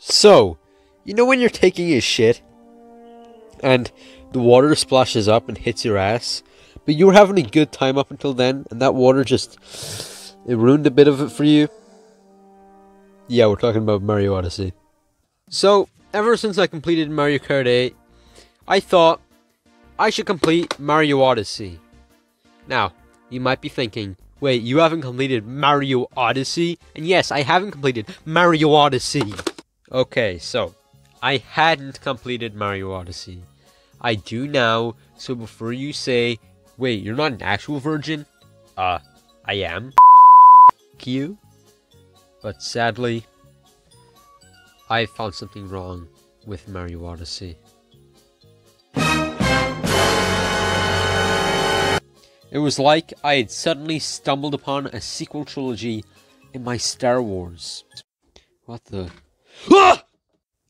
So, you know when you're taking a shit and the water splashes up and hits your ass, but you were having a good time up until then, and that water just, it ruined a bit of it for you? Yeah, we're talking about Mario Odyssey. So, ever since I completed Mariokart 8, I thought I should complete Mario Odyssey. Now, you might be thinking, wait, you haven't completed Mario Odyssey? And yes, I haven't completed Mario Odyssey. Okay, so, I hadn't completed Mario Odyssey. I do now, so before you say, wait, you're not an actual virgin? I am. You. But sadly, I found something wrong with Mario Odyssey. It was like I had suddenly stumbled upon a sequel trilogy in my Star Wars. What the... Ah!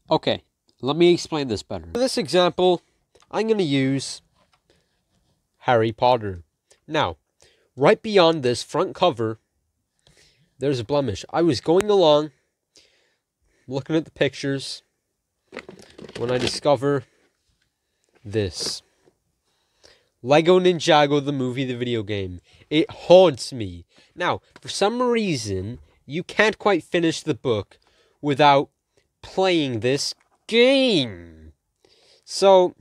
Okay, let me explain this better. For this example, I'm going to use Harry Potter. Now, right beyond this front cover, there's a blemish. I was going along, looking at the pictures, when I discover this. Lego Ninjago, the movie, the video game. It haunts me. Now, for some reason, you can't quite finish the book without playing this game. So,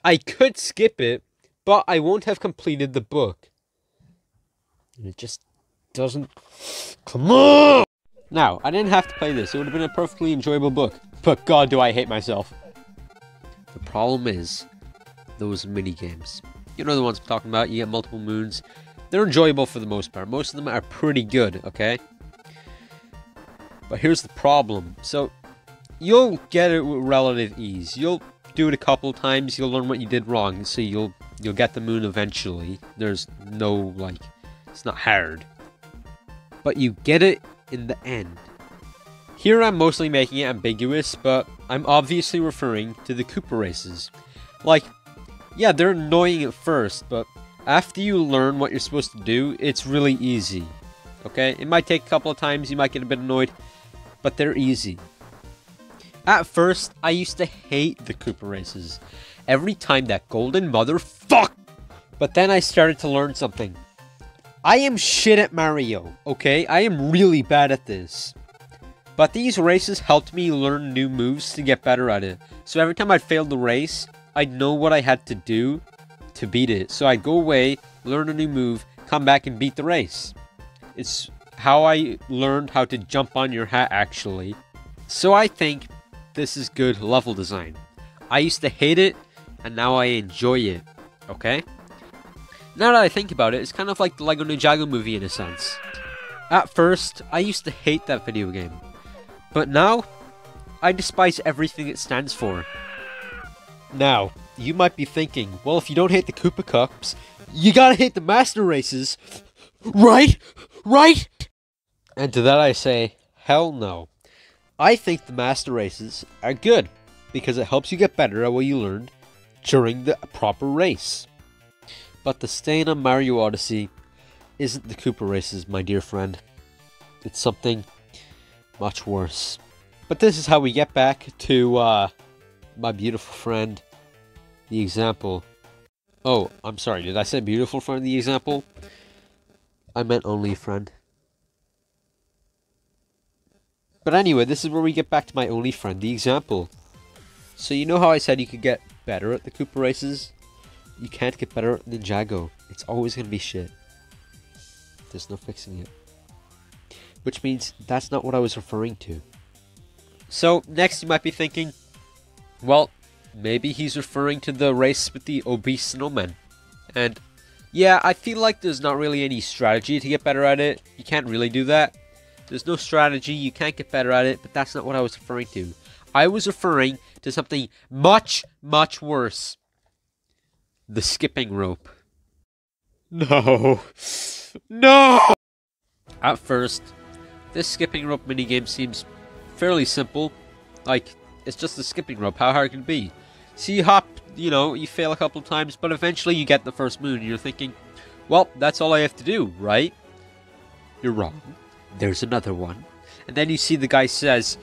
I could skip it, but I won't have completed the book. And it just doesn't... Come on! Now, I didn't have to play this. It would have been a perfectly enjoyable book. But God, do I hate myself. The problem is those mini-games. You know the ones I'm talking about. You get multiple moons. They're enjoyable for the most part. Most of them are pretty good, okay? But here's the problem. So, you'll get it with relative ease. You'll do it a couple times. You'll learn what you did wrong. So you'll get the moon eventually. There's no, like... It's not hard. But you get it in the end. Here I'm mostly making it ambiguous, but I'm obviously referring to the Koopa races. Like, yeah, they're annoying at first, but after you learn what you're supposed to do, it's really easy. Okay? It might take a couple of times, you might get a bit annoyed, but they're easy. At first, I used to hate the Koopa races. Every time that golden motherfuck! But then I started to learn something. I am shit at Mario, okay? I am really bad at this. But these races helped me learn new moves to get better at it. So every time I failed the race, I'd know what I had to do to beat it. So I'd go away, learn a new move, come back and beat the race. It's how I learned how to jump on your hat, actually. So I think this is good level design. I used to hate it, and now I enjoy it, okay? Now that I think about it, it's kind of like the Lego Ninjago movie in a sense. At first, I used to hate that video game. But now, I despise everything it stands for. Now, you might be thinking, well, if you don't hate the Koopa Cups, you gotta hate the Master Races. Right? Right? And to that I say, hell no. I think the Master Races are good, because it helps you get better at what you learned during the proper race. But the stain on Mario Odyssey isn't the Koopa races, my dear friend. It's something much worse. But this is how we get back to my beautiful friend, the example. Oh, I'm sorry, did I say beautiful friend, the example? I meant only friend. But anyway, this is where we get back to my only friend, the example. So you know how I said you could get better at the Koopa races? You can't get better at Ninjago. It's always going to be shit. There's no fixing it. Which means that's not what I was referring to. So, next you might be thinking, well, maybe he's referring to the race with the obese snowmen. And, yeah, I feel like there's not really any strategy to get better at it. You can't really do that. There's no strategy, you can't get better at it, but that's not what I was referring to. I was referring to something much, much worse. The skipping rope. No. No! At first, this skipping rope minigame seems fairly simple. Like, it's just a skipping rope. How hard can it be? So you hop, you know, you fail a couple times, but eventually you get the first moon, and you're thinking, well, that's all I have to do, right? You're wrong. There's another one. And then you see the guy says,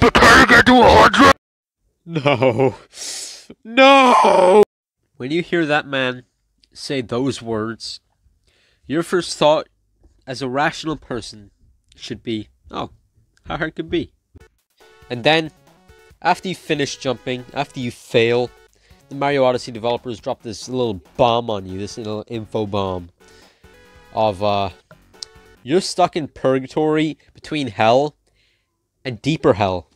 Prepare to get to 100! No. No! When you hear that man say those words, your first thought as a rational person should be, oh, how hard could it be? And then, after you finish jumping, after you fail, the Mario Odyssey developers drop this little bomb on you, this little info bomb of, you're stuck in purgatory between hell and deeper hell.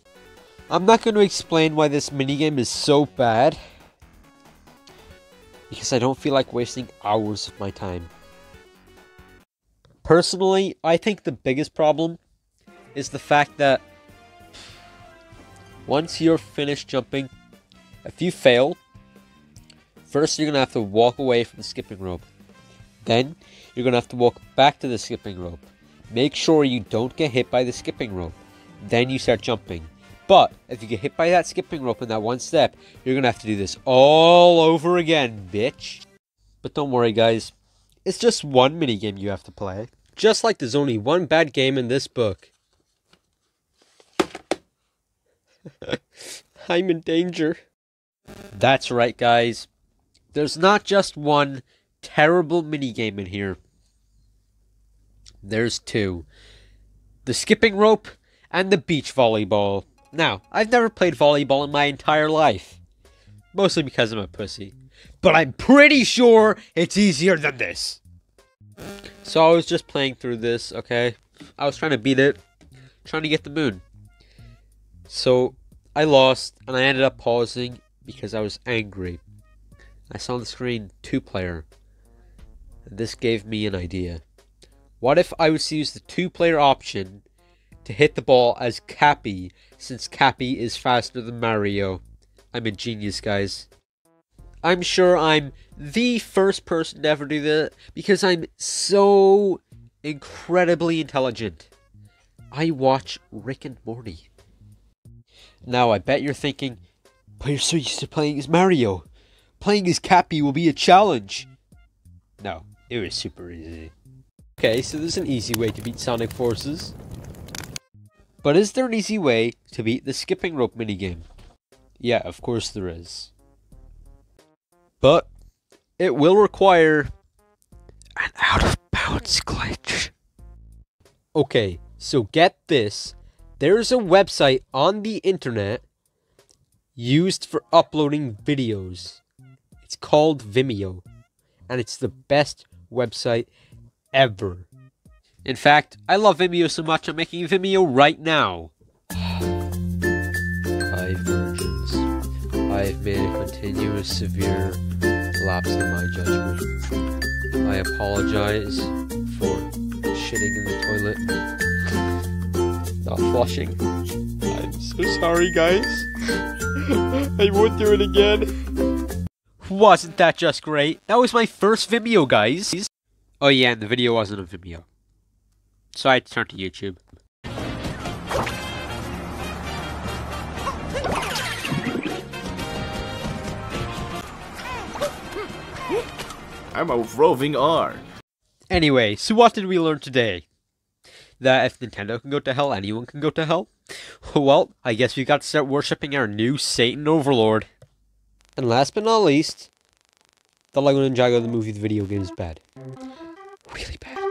I'm not going to explain why this minigame is so bad, because I don't feel like wasting hours of my time. Personally, I think the biggest problem is the fact that once you're finished jumping, if you fail, first you're going to have to walk away from the skipping rope. Then, you're going to have to walk back to the skipping rope. Make sure you don't get hit by the skipping rope. Then you start jumping. But, if you get hit by that skipping rope in that one step, you're going to have to do this all over again, bitch. But don't worry, guys. It's just one minigame you have to play. Just like there's only one bad game in this book. I'm in danger. That's right, guys. There's not just one terrible minigame in here. There's two. The skipping rope and the beach volleyball. Now, I've never played volleyball in my entire life. Mostly because I'm a pussy. But I'm pretty sure it's easier than this. So I was just playing through this, okay? I was trying to beat it. Trying to get the moon. So, I lost, and I ended up pausing because I was angry. I saw on the screen 2-player. And this gave me an idea. What if I was to use the 2-player option to hit the ball as Cappy, since Cappy is faster than Mario? I'm a genius, guys. I'm sure I'm the first person to ever do that, because I'm so incredibly intelligent. I watch Rick and Morty. Now, I bet you're thinking, but you're so used to playing as Mario. Playing as Cappy will be a challenge. No, it was super easy. Okay, so there's an easy way to beat Sonic Forces. But is there an easy way to beat the skipping rope minigame? Yeah, of course there is. But it will require an out-of-bounds glitch. Okay, so get this. There's a website on the internet used for uploading videos. It's called Vimeo. And it's the best website ever. In fact, I love Vimeo so much I'm making Vimeo right now. 5 versions. I've made a continuous severe lapse in my judgment. I apologize for shitting in the toilet. Not flushing. I'm so sorry, guys. I won't do it again. Wasn't that just great? That was my first Vimeo, guys. Oh yeah, and the video wasn't on Vimeo. So I had to turn to YouTube. I'm a roving R. Anyway, so what did we learn today? That if Nintendo can go to hell, anyone can go to hell? Well, I guess we got to start worshipping our new Satan overlord. And last but not least, the Lego Ninjago the movie, the video game is bad. Really bad.